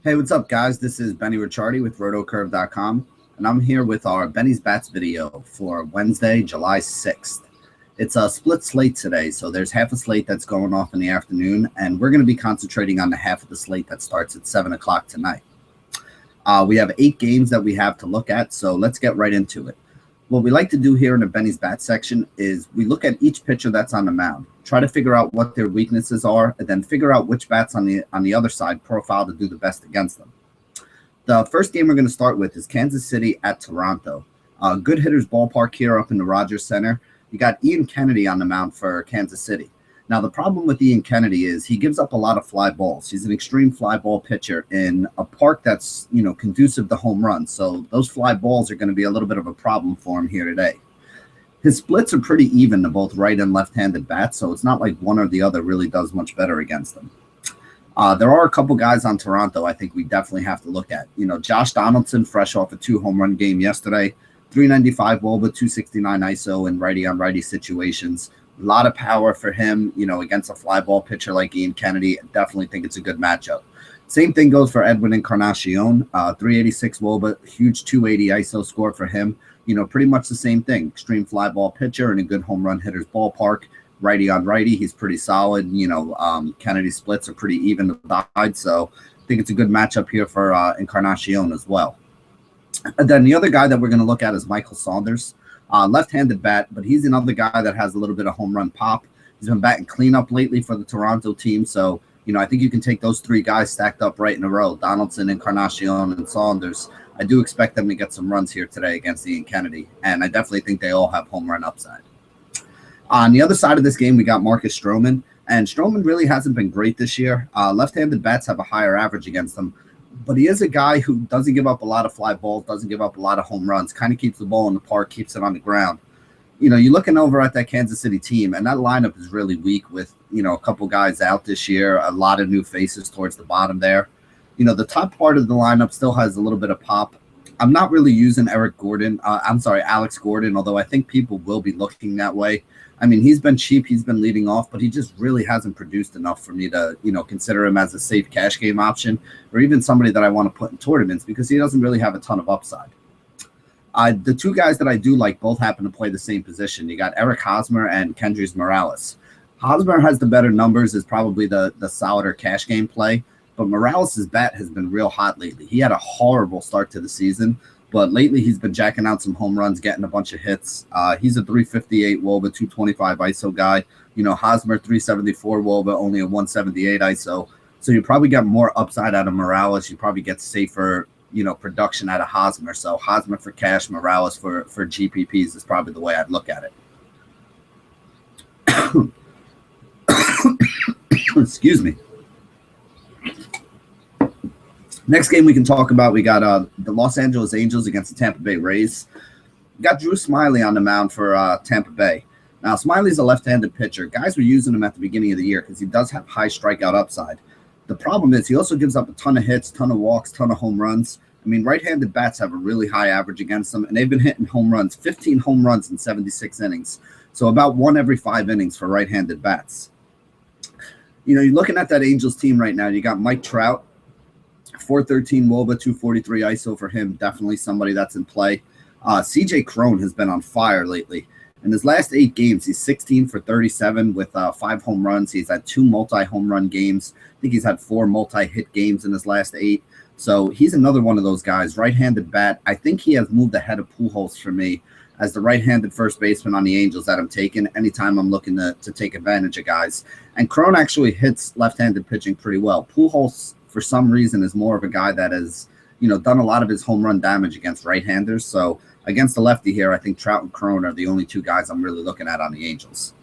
Hey, what's up, guys? This is Benny Ricciardi with rotocurve.com, and I'm here with our Benny's Bats video for Wednesday, July 6th. It's a split slate today, so there's half a slate that's going off in the afternoon, and we're going to be concentrating on the half of the slate that starts at 7 o'clock tonight. We have 8 games that we have to look at, so let's get right into it. What we like to do here in the Benny's Bat section is we look at each pitcher that's on the mound, try to figure out what their weaknesses are, and then figure out which bats on the other side profile to do the best against them. The first game we're going to start with is Kansas City at Toronto. Good hitters ballpark here up in the Rogers Center. You got Ian Kennedy on the mound for Kansas City. Now, the problem with Ian Kennedy is he gives up a lot of fly balls. He's an extreme fly ball pitcher in a park that's, conducive to home runs. So those fly balls are going to be a little bit of a problem for him here today. His splits are pretty even to both right and left-handed bats, so it's not like one or the other really does much better against them. There are a couple guys on Toronto I think we definitely have to look at. Josh Donaldson, fresh off a 2-home-run game yesterday, 395 WOBA, 269 ISO in righty-on-righty situations. A lot of power for him, against a fly ball pitcher like Ian Kennedy. I definitely think it's a good matchup. Same thing goes for Edwin Encarnacion, 386 WOBA, huge 280 ISO score for him. Pretty much the same thing. Extreme fly ball pitcher and a good home run hitter's ballpark. Righty on righty, he's pretty solid. Kennedy's splits are pretty even to the side, so I think it's a good matchup here for Encarnacion as well. And then the other guy that we're going to look at is Michael Saunders. Left-handed bat, but he's another guy that has a little bit of home run pop. He's been batting cleanup lately for the Toronto team, so I think you can take those 3 guys stacked up right in a row: Donaldson, Encarnacion, and Saunders. I do expect them to get some runs here today against Ian Kennedy, and I definitely think they all have home run upside. On the other side of this game, we got Marcus Stroman, and Stroman really hasn't been great this year. Left-handed bats have a higher average against them, but he is a guy who doesn't give up a lot of fly balls, doesn't give up a lot of home runs, kind of keeps the ball in the park, keeps it on the ground. You're looking over at that Kansas City team, and that lineup is really weak with, a couple guys out this year, a lot of new faces towards the bottom there. The top part of the lineup still has a little bit of pop. I'm not really using Alex Gordon, although I think people will be looking that way. I mean, he's been cheap, he's been leading off, but he just really hasn't produced enough for me to, consider him as a safe cash game option or even somebody that I want to put in tournaments because he doesn't really have a ton of upside. The 2 guys that I do like both happen to play the same position. You got Eric Hosmer and Kendrys Morales. Hosmer has the better numbers, is probably the solider cash game play, but Morales' bat has been real hot lately. He had a horrible start to the season, but lately he's been jacking out some home runs, getting a bunch of hits. He's a 358 WOBA, 225 ISO guy. Hosmer, 374 WOBA, only a 178 ISO. So you probably get more upside out of Morales. You probably get safer, production out of Hosmer. So Hosmer for cash, Morales for GPPs is probably the way I'd look at it. Excuse me. Next game we can talk about, we got the Los Angeles Angels against the Tampa Bay Rays. We got Drew Smyly on the mound for Tampa Bay. Now, Smiley's a left-handed pitcher. Guys were using him at the beginning of the year because he does have high strikeout upside. The problem is he also gives up a ton of hits, ton of walks, ton of home runs. I mean, right-handed bats have a really high average against them, and they've been hitting home runs, 15 home runs in 76 innings. So about 1 every 5 innings for right-handed bats. You're looking at that Angels team right now. You got Mike Trout, 413 WOBA, 243 ISO for him. Definitely somebody that's in play. CJ Cron has been on fire lately. In his last 8 games, he's 16 for 37 with 5 home runs. He's had 2 multi-home run games. I think he's had 4 multi-hit games in his last 8. So he's another one of those guys. Right-handed bat. I think he has moved ahead of Pujols for me as the right-handed first baseman on the Angels that I'm taking anytime I'm looking to take advantage of guys. And Cron actually hits left-handed pitching pretty well. Pujols, for some reason, is more of a guy that has, done a lot of his home run damage against right-handers. So against the lefty here, I think Trout and Cron are the only 2 guys I'm really looking at on the Angels.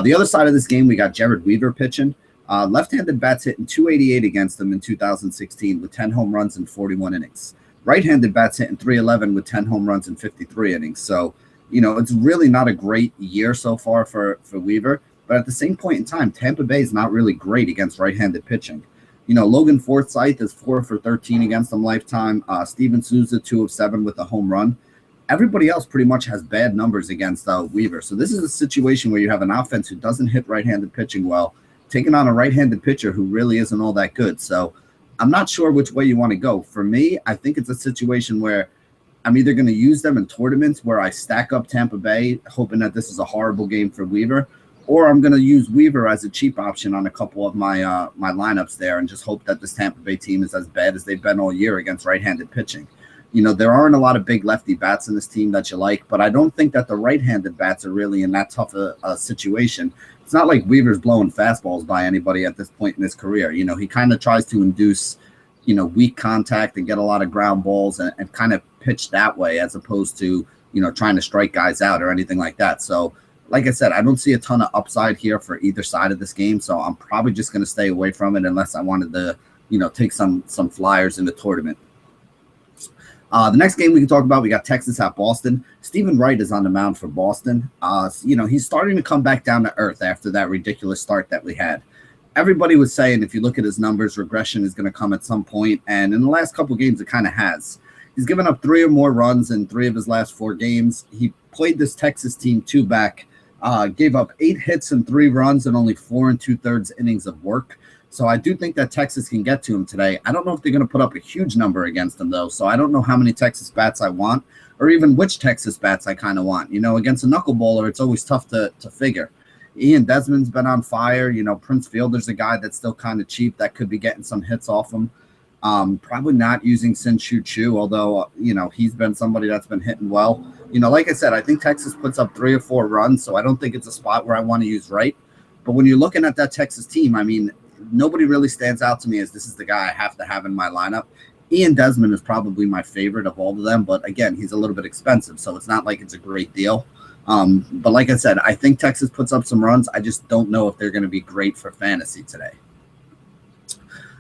The other side of this game, we got Jared Weaver pitching. Left-handed bats hitting 288 against him in 2016 with 10 home runs in 41 innings. Right-handed bats hitting 311 with 10 home runs in 53 innings. So, it's really not a great year so far for Weaver. But at the same point in time, Tampa Bay is not really great against right-handed pitching. Logan Forsythe is 4 for 13 against them lifetime. Steven Souza, 2 of 7 with a home run. Everybody else pretty much has bad numbers against Weaver. So this is a situation where you have an offense who doesn't hit right-handed pitching well, taking on a right-handed pitcher who really isn't all that good. So I'm not sure which way you want to go. For me, I think it's a situation where I'm either going to use them in tournaments where I stack up Tampa Bay, hoping that this is a horrible game for Weaver, or I'm going to use Weaver as a cheap option on a couple of my my lineups there and just hope that this Tampa Bay team is as bad as they've been all year against right-handed pitching. You know, there aren't a lot of big lefty bats in this team that you like, but I don't think that the right-handed bats are really in that tough a situation. It's not like Weaver's blowing fastballs by anybody at this point in his career. You know, he kind of tries to induce, you know, weak contact and get a lot of ground balls and kind of pitch that way as opposed to, you know, trying to strike guys out or anything like that. So, like I said, I don't see a ton of upside here for either side of this game. So I'm probably just going to stay away from it unless I wanted to, you know, take some flyers in the tournament. The next game we can talk about, we got Texas at Boston. Stephen Wright is on the mound for Boston. You know, he's starting to come back down to earth after that ridiculous start that we had. Everybody was saying, if you look at his numbers, regression is going to come at some point. And in the last couple of games, it kind of has. He's given up 3 or more runs in 3 of his last 4 games. He played this Texas team 2 back, gave up 8 hits and 3 runs and only 4 2/3 innings of work. So I do think that Texas can get to him today. I don't know if they're going to put up a huge number against him, though. So I don't know how many Texas bats I want or even which Texas bats I kind of want. You know, against a knuckleballer, it's always tough to figure. Ian Desmond's been on fire. You know, Prince Fielder's a guy that's still kind of cheap that could be getting some hits off him. Probably not using Sin-Shu Chu, although, you know, he's been somebody that's been hitting well. You know, like I said, I think Texas puts up 3 or 4 runs, so I don't think it's a spot where I want to use Wright. But when you're looking at that Texas team, I mean, nobody really stands out to me as this is the guy I have to have in my lineup. Ian Desmond is probably my favorite of all of them, but again, he's a little bit expensive, so it's not like it's a great deal. But like I said, I think Texas puts up some runs. I just don't know if they're going to be great for fantasy today.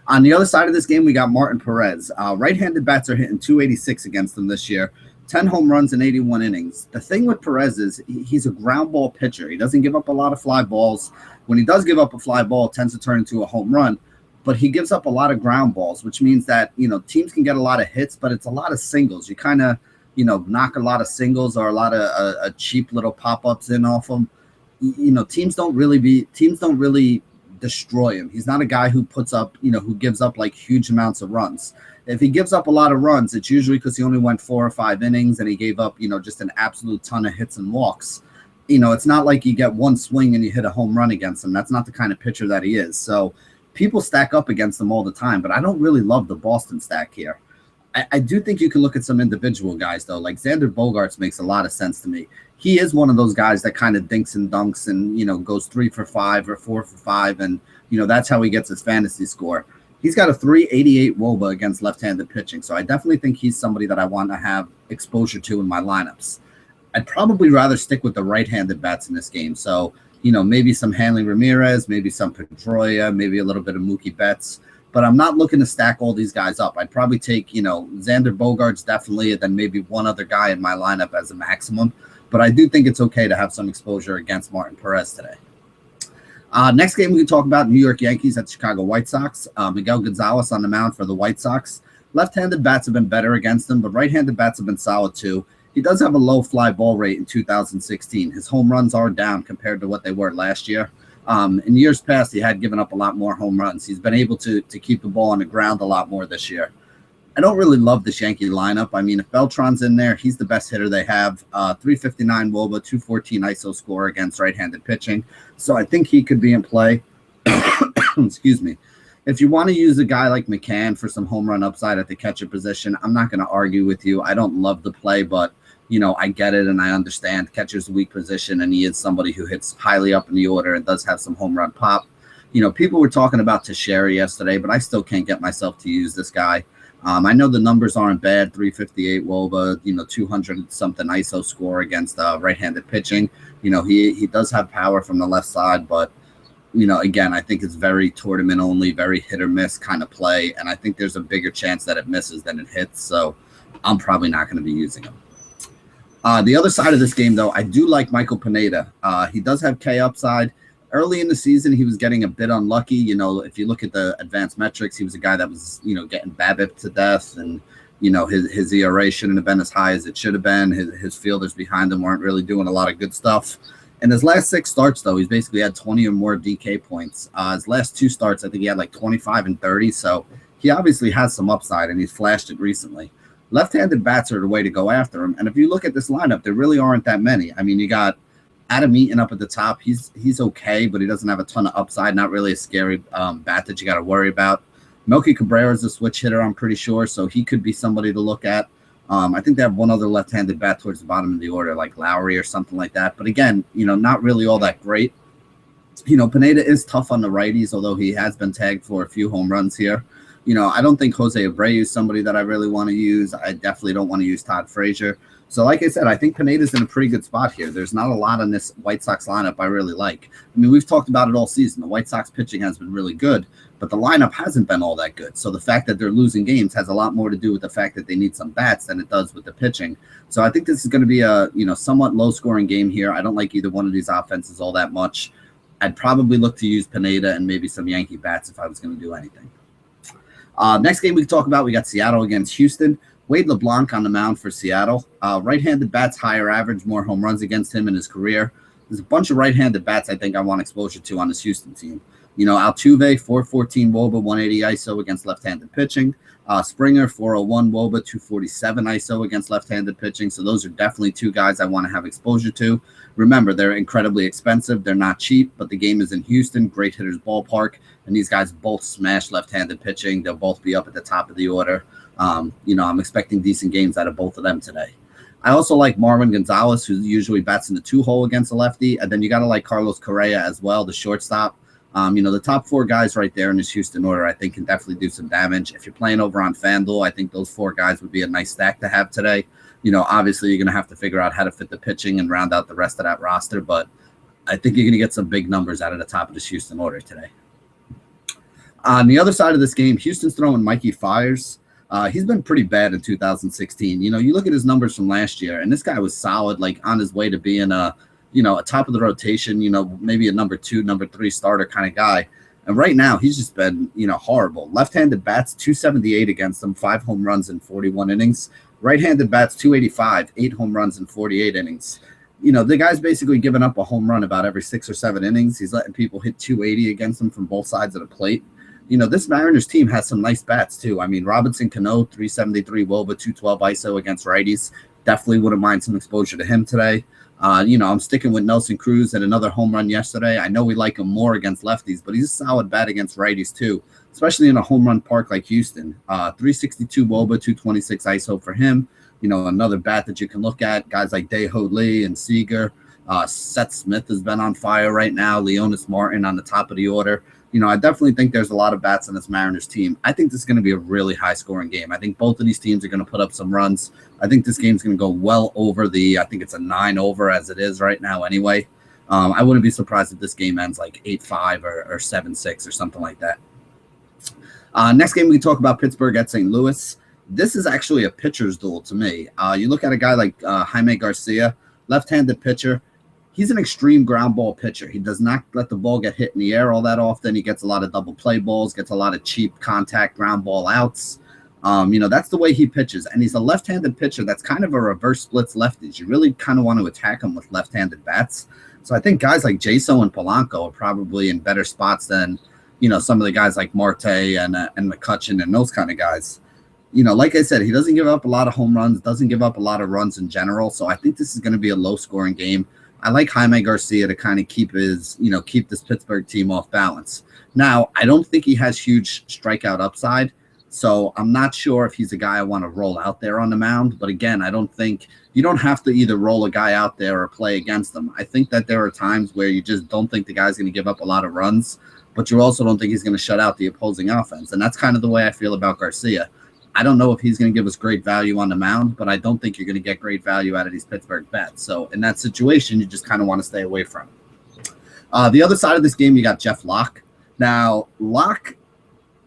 On the other side of this game, we got Martin Perez. Right-handed bats are hitting 286 against them this year. 10 home runs in 81 innings. The thing with Perez is he's a ground ball pitcher. He doesn't give up a lot of fly balls. When he does give up a fly ball, it tends to turn into a home run. But he gives up a lot of ground balls, which means that, you know, teams can get a lot of hits, but it's a lot of singles. You kind of, you know, knock a lot of singles or a lot of cheap little pop-ups in off them. You know, teams don't really destroy him. He's not a guy who puts up, you know, who gives up like huge amounts of runs. If he gives up a lot of runs, it's usually because he only went 4 or 5 innings and he gave up, you know, just an absolute ton of hits and walks. You know, it's not like you get one swing and you hit a home run against him. That's not the kind of pitcher that he is. So people stack up against him all the time, but I don't really love the Boston stack here. I do think you can look at some individual guys, though. Like Xander Bogaerts makes a lot of sense to me. He is one of those guys that kind of dinks and dunks and, you know, goes 3 for 5 or 4 for 5. And, you know, that's how he gets his fantasy score. He's got a 388 WOBA against left-handed pitching. So I definitely think he's somebody that I want to have exposure to in my lineups. I'd probably rather stick with the right-handed bats in this game. So, you know, maybe some Hanley Ramirez, maybe some Pedroia, maybe a little bit of Mookie Betts. But I'm not looking to stack all these guys up. I'd probably take, you know, Xander Bogaerts definitely, and then maybe one other guy in my lineup as a maximum. But I do think it's okay to have some exposure against Martin Perez today. Next game we can talk about, New York Yankees at Chicago White Sox. Miguel Gonzalez on the mound for the White Sox. Left-handed bats have been better against him, but right-handed bats have been solid too. He does have a low fly ball rate in 2016. His home runs are down compared to what they were last year. In years past, he had given up a lot more home runs. He's been able to keep the ball on the ground a lot more this year. I don't really love this Yankee lineup. I mean, if Beltran's in there, he's the best hitter they have. 359 WOBA, 214 ISO score against right-handed pitching. So I think he could be in play. Excuse me. If you want to use a guy like McCann for some home run upside at the catcher position, I'm not going to argue with you. I don't love the play, but, you know, I get it and I understand catcher's a weak position, and he is somebody who hits highly up in the order and does have some home run pop. You know, people were talking about Teixeira yesterday, but I still can't get myself to use this guy. I know the numbers aren't bad, 358 WOBA, you know, 200-something ISO score against right-handed pitching. You know, he does have power from the left side, but, you know, again, I think it's very tournament only, very hit or miss kind of play, and I think there's a bigger chance that it misses than it hits, so I'm probably not going to be using him. The other side of this game, though, I do like Michael Pineda. He does have K upside. Early in the season, he was getting a bit unlucky. You know, if you look at the advanced metrics, he was a guy that was, you know, getting BABIP to death, and, you know, his ERA shouldn't have been as high as it should have been. His fielders behind him weren't really doing a lot of good stuff. In his last 6 starts, though, he's basically had 20 or more DK points. His last 2 starts, I think he had like 25 and 30, so he obviously has some upside, and he's flashed it recently. Left-handed bats are the way to go after him. And if you look at this lineup, there really aren't that many. I mean, you got Adam Eaton up at the top. He's okay, but he doesn't have a ton of upside. Not really a scary bat that you got to worry about. Melky Cabrera is a switch hitter, I'm pretty sure, so he could be somebody to look at. I think they have one other left-handed bat towards the bottom of the order, like Lowry or something like that. But again, not really all that great. Pineda is tough on the righties, although he has been tagged for a few home runs here. I don't think Jose Abreu is somebody that I really want to use. I definitely don't want to use Todd Frazier. So like I said, I think Pineda's in a pretty good spot here. There's not a lot on this White Sox lineup I really like. I mean, we've talked about it all season. The White Sox pitching has been really good, but the lineup hasn't been all that good. So the fact that they're losing games has a lot more to do with the fact that they need some bats than it does with the pitching. So I think this is going to be a somewhat low-scoring game here. I don't like either one of these offenses all that much. I'd probably look to use Pineda and maybe some Yankee bats if I was going to do anything. Next game we can talk about, we got Seattle against Houston. Wade LeBlanc on the mound for Seattle. Right-handed bats, higher average, more home runs against him in his career. There's a bunch of right-handed bats I think I want exposure to on this Houston team. Altuve, 414 WOBA, 180 ISO against left-handed pitching. Springer, 401 WOBA, 247 ISO against left-handed pitching. So those are definitely two guys I want to have exposure to. Remember, they're incredibly expensive. They're not cheap, but the game is in Houston, great hitters ballpark, and these guys both smash left-handed pitching. They'll both be up at the top of the order. I'm expecting decent games out of both of them today. I also like Marwin Gonzalez, who usually bats in the 2-hole against a lefty, and then you got to like Carlos Correa as well, the shortstop. The top 4 guys right there in this Houston order, I think, can definitely do some damage. If you're playing over on FanDuel, I think those 4 guys would be a nice stack to have today. Obviously, you're going to have to figure out how to fit the pitching and round out the rest of that roster, but I think you're going to get some big numbers out of the top of this Houston order today. On the other side of this game, Houston's throwing Mikey Fires. He's been pretty bad in 2016. You look at his numbers from last year, and this guy was solid, like on his way to being a top of the rotation, maybe a number 2, number 3 starter kind of guy. And right now, he's just been, horrible. Left-handed bats, 278 against him, 5 home runs in 41 innings. Right-handed bats, 285, 8 home runs in 48 innings. The guy's basically giving up a home run about every 6 or 7 innings. He's letting people hit 280 against him from both sides of the plate. This Mariners team has some nice bats, too. I mean, Robinson Cano, 373 WOBA, 212 ISO against righties. Definitely wouldn't mind some exposure to him today. I'm sticking with Nelson Cruz and another home run yesterday. I know we like him more against lefties, but he's a solid bat against righties, too, especially in a home run park like Houston. 362 WOBA, 226 ISO for him. Another bat that you can look at, guys like Dae-Ho Lee and Seager. Seth Smith has been on fire right now. Leonis Martin on the top of the order. I definitely think there's a lot of bats on this Mariners team. I think this is going to be a really high-scoring game. I think both of these teams are going to put up some runs. I think this game's going to go well over I think it's a 9 over as it is right now anyway. I wouldn't be surprised if this game ends like 8-5 or 7-6 or something like that. Next game, we talk about Pittsburgh at St. Louis. This is actually a pitcher's duel to me. You look at a guy like Jaime Garcia, left-handed pitcher. He's an extreme ground ball pitcher. He does not let the ball get hit in the air all that often. He gets a lot of double play balls, gets a lot of cheap contact ground ball outs. That's the way he pitches. And he's a left-handed pitcher that's kind of a reverse splits lefties. You really kind of want to attack him with left-handed bats. So I think guys like Jaso and Polanco are probably in better spots than, some of the guys like Marte and McCutchen and those kind of guys. Like I said, he doesn't give up a lot of home runs, doesn't give up a lot of runs in general. So I think this is going to be a low-scoring game. I like Jaime Garcia to kind of keep this Pittsburgh team off balance. Now, I don't think he has huge strikeout upside, so I'm not sure if he's a guy I want to roll out there on the mound. But again, I don't think you don't have to either roll a guy out there or play against them. I think that there are times where you just don't think the guy's going to give up a lot of runs, but you also don't think he's going to shut out the opposing offense. And that's kind of the way I feel about Garcia. I don't know if he's going to give us great value on the mound, but I don't think you're going to get great value out of these Pittsburgh bats. So in that situation, you just kind of want to stay away from it. The other side of this game, you got Jeff Locke. Now, Locke,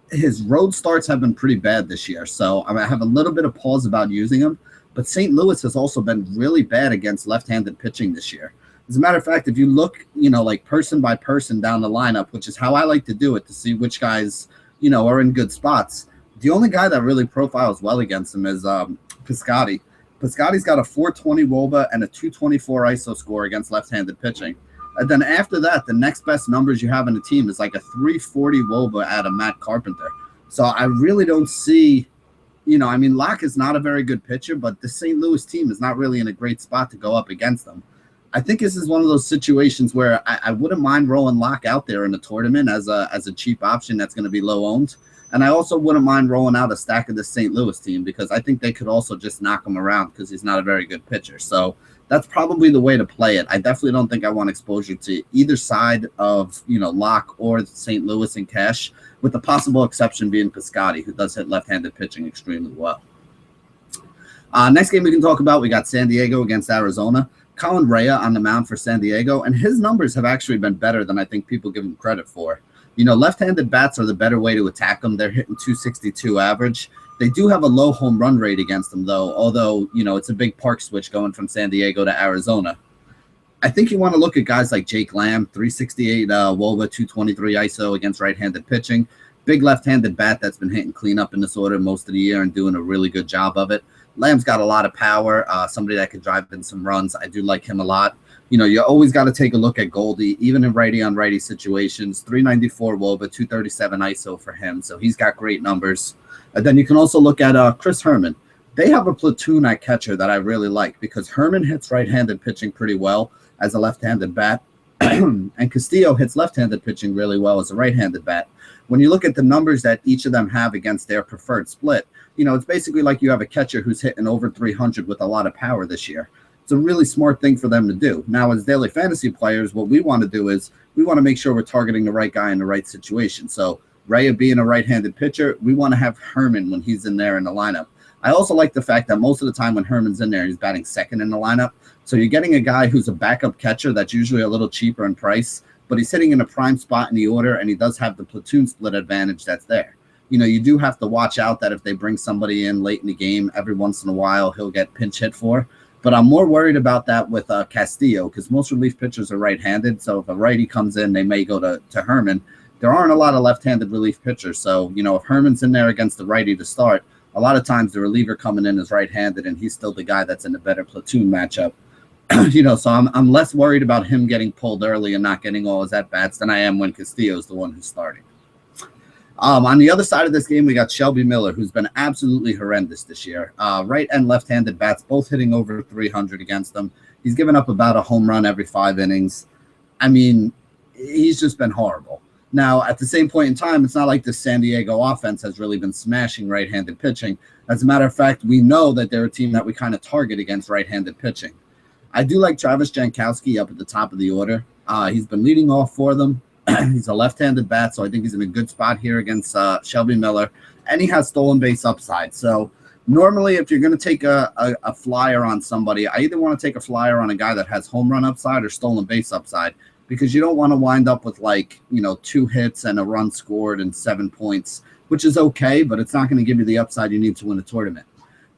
his road starts have been pretty bad this year, so I have a little bit of pause about using him. But St. Louis has also been really bad against left-handed pitching this year. As a matter of fact, if you look, like person by person down the lineup, which is how I like to do it to see which guys, are in good spots. The only guy that really profiles well against him is Piscotty. Piscotty's got a 420 WOBA and a 224 ISO score against left-handed pitching. And then after that, the next best numbers you have in the team is like a 340 WOBA out of Matt Carpenter. So I really don't see, I mean, Locke is not a very good pitcher, but the St. Louis team is not really in a great spot to go up against them. I think this is one of those situations where I wouldn't mind rolling Locke out there in the tournament as a cheap option that's going to be low owned. And I also wouldn't mind rolling out a stack of the St. Louis team because I think they could also just knock him around because he's not a very good pitcher. So that's probably the way to play it. I definitely don't think I want exposure to either side of, Locke or St. Louis in cash, with the possible exception being Piscotty, who does hit left-handed pitching extremely well. Next game we can talk about, we got San Diego against Arizona. Colin Rea on the mound for San Diego, and his numbers have actually been better than I think people give him credit for. Left-handed bats are the better way to attack them. They're hitting 262 average. They do have a low home run rate against them, though, although, it's a big park switch going from San Diego to Arizona. I think you want to look at guys like Jake Lamb, 368 WOBA, 223 ISO against right-handed pitching. Big left-handed bat that's been hitting cleanup in this order most of the year and doing a really good job of it. Lamb's got a lot of power, somebody that could drive in some runs. I do like him a lot. You always got to take a look at Goldie, even in righty-on-righty situations. 394 WOBA, 237 ISO for him, so he's got great numbers. And then you can also look at Chris Herman. They have a platoon at catcher that I really like because Herman hits right-handed pitching pretty well as a left-handed bat, and Castillo hits left-handed pitching really well as a right-handed bat. When you look at the numbers that each of them have against their preferred split, it's basically like you have a catcher who's hitting over 300 with a lot of power this year. It's a really smart thing for them to do. Now, as daily fantasy players, what we want to do is we want to make sure we're targeting the right guy in the right situation. So Rea being a right-handed pitcher, we want to have Herman when he's in there in the lineup. I also like the fact that most of the time when Herman's in there, he's batting second in the lineup. So you're getting a guy who's a backup catcher that's usually a little cheaper in price, but he's sitting in a prime spot in the order, and he does have the platoon split advantage that's there. You do have to watch out that if they bring somebody in late in the game, every once in a while he'll get pinch hit for. But I'm more worried about that with Castillo because most relief pitchers are right-handed. So if a righty comes in, they may go to Herman. There aren't a lot of left-handed relief pitchers. So, if Herman's in there against the righty to start, a lot of times the reliever coming in is right-handed, and he's still the guy that's in the better platoon matchup. So I'm less worried about him getting pulled early and not getting all his at-bats than I am when Castillo's the one who's starting. On the other side of this game, we got Shelby Miller, who's been absolutely horrendous this year. Right and left-handed bats, both hitting over 300 against them. He's given up about a home run every 5 innings. I mean, he's just been horrible. Now, at the same point in time, it's not like the San Diego offense has really been smashing right-handed pitching. As a matter of fact, we know that they're a team that we kind of target against right-handed pitching. I do like Travis Jankowski up at the top of the order. He's been leading off for them. He's a left-handed bat, so I think he's in a good spot here against Shelby Miller, and he has stolen base upside. So normally if you're going to take a flyer on somebody, I either want to take a flyer on a guy that has home run upside or stolen base upside because you don't want to wind up with 2 hits and a run scored and 7 points, which is okay, but it's not going to give you the upside you need to win a tournament.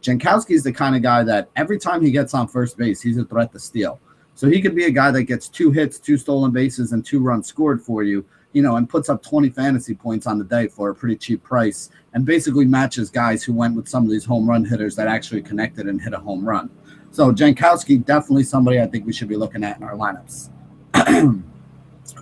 Jankowski is the kind of guy that every time he gets on first base, he's a threat to steal. So he could be a guy that gets 2 hits, 2 stolen bases, and 2 runs scored for you, and puts up 20 fantasy points on the day for a pretty cheap price and basically matches guys who went with some of these home run hitters that actually connected and hit a home run. So Jankowski, definitely somebody I think we should be looking at in our lineups.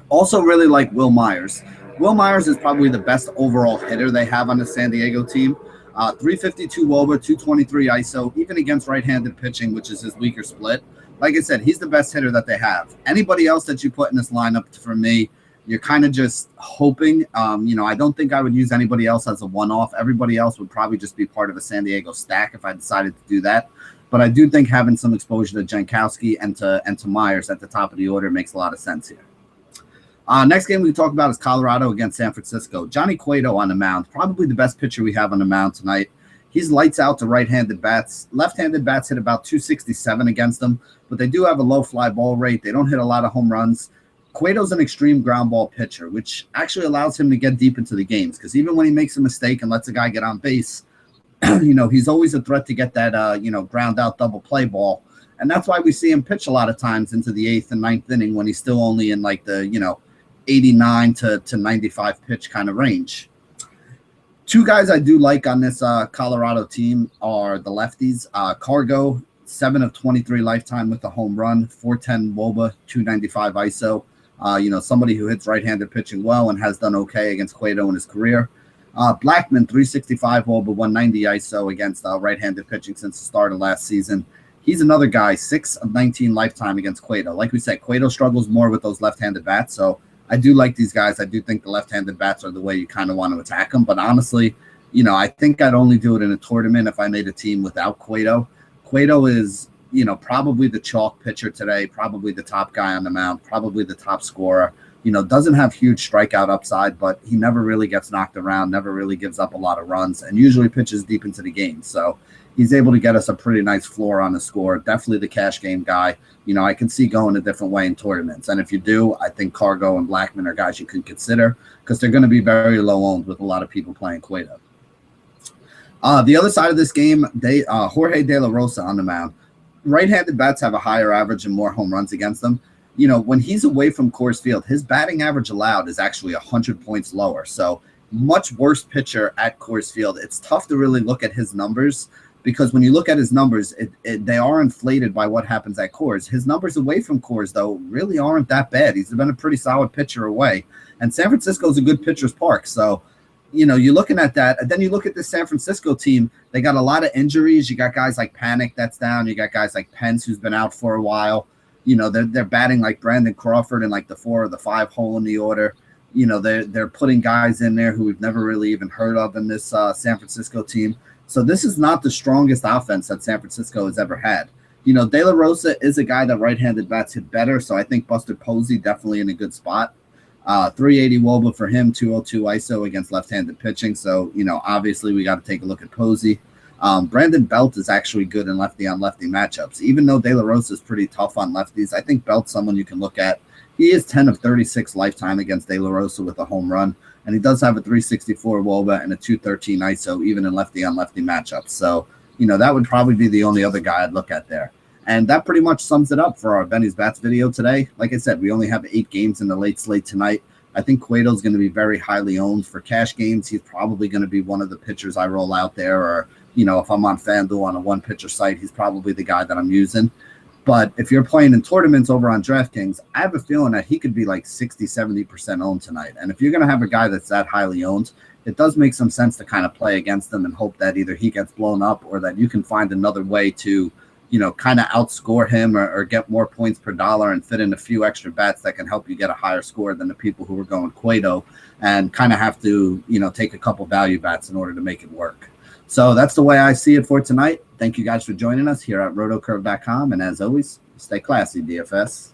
Also really like Will Myers. Will Myers is probably the best overall hitter they have on the San Diego team. 352 WOBA, 223 ISO, even against right-handed pitching, which is his weaker split. Like I said, he's the best hitter that they have. Anybody else that you put in this lineup, for me, you're kind of just hoping. I don't think I would use anybody else as a one-off. Everybody else would probably just be part of a San Diego stack if I decided to do that. But I do think having some exposure to Jankowski and to Myers at the top of the order makes a lot of sense here. Next game we can talk about is Colorado against San Francisco. Johnny Cueto on the mound, probably the best pitcher we have on the mound tonight. He's lights out to right-handed bats. Left-handed bats hit about 267 against them, but they do have a low fly ball rate. They don't hit a lot of home runs. Cueto's an extreme ground ball pitcher, which actually allows him to get deep into the games because even when he makes a mistake and lets a guy get on base, he's always a threat to get that, ground out double play ball. And that's why we see him pitch a lot of times into the 8th and 9th inning when he's still only in the, 89 to 95 pitch kind of range. 2 guys I do like on this Colorado team are the lefties. Cargo, 7 of 23 lifetime with a home run, 410 WOBA, 295 ISO. Somebody who hits right-handed pitching well and has done okay against Cueto in his career. Blackman, 365 over 190 ISO against right-handed pitching since the start of last season. He's another guy, 6 of 19 lifetime against Cueto. Like we said, Cueto struggles more with those left-handed bats, so I do like these guys. I do think the left-handed bats are the way you kind of want to attack them, but honestly, I think I'd only do it in a tournament if I made a team without Cueto. Cueto is, probably the chalk pitcher today, probably the top guy on the mound, probably the top scorer. Doesn't have huge strikeout upside, but he never really gets knocked around, never really gives up a lot of runs, and usually pitches deep into the game. So he's able to get us a pretty nice floor on the score. Definitely the cash game guy. I can see going a different way in tournaments. And if you do, I think Cargo and Blackman are guys you can consider because they're going to be very low owned with a lot of people playing Cueto. The other side of this game, Jorge De La Rosa on the mound. Right-handed bats have a higher average and more home runs against them. When he's away from Coors Field, his batting average allowed is actually 100 points lower. So much worse pitcher at Coors Field. It's tough to really look at his numbers because when you look at his numbers, they are inflated by what happens at Coors. His numbers away from Coors, though, really aren't that bad. He's been a pretty solid pitcher away. And San Francisco is a good pitcher's park. So, you're looking at that. And then you look at the San Francisco team. They got a lot of injuries. You got guys like Panic that's down. You got guys like Pence who's been out for a while. They're batting like Brandon Crawford in like the 4 or the 5 hole in the order. They're putting guys in there who we've never really even heard of in this San Francisco team. So this is not the strongest offense that San Francisco has ever had. De La Rosa is a guy that right-handed bats hit better, so I think Buster Posey definitely in a good spot. 380 WOBA for him, 202 ISO against left-handed pitching. So, obviously we got to take a look at Posey. Brandon Belt is actually good in lefty-on-lefty matchups. Even though De La Rosa is pretty tough on lefties, I think Belt's someone you can look at. He is 10 of 36 lifetime against De La Rosa with a home run, and he does have a 364 WOBA and a 213 ISO even in lefty-on-lefty matchups. So, that would probably be the only other guy I'd look at there. And that pretty much sums it up for our Benny's Bats video today. Like I said, we only have 8 games in the late slate tonight. I think Cueto's going to be very highly owned for cash games. He's probably going to be one of the pitchers I roll out there, or if I'm on FanDuel on a one-pitcher site, he's probably the guy that I'm using. But if you're playing in tournaments over on DraftKings, I have a feeling that he could be like 60, 70% owned tonight. And if you're going to have a guy that's that highly owned, it does make some sense to kind of play against him and hope that either he gets blown up or that you can find another way to, kind of outscore him or get more points per dollar and fit in a few extra bats that can help you get a higher score than the people who are going Cueto and kind of have to, take a couple value bats in order to make it work. So that's the way I see it for tonight. Thank you guys for joining us here at rotocurve.com. And as always, stay classy, DFS.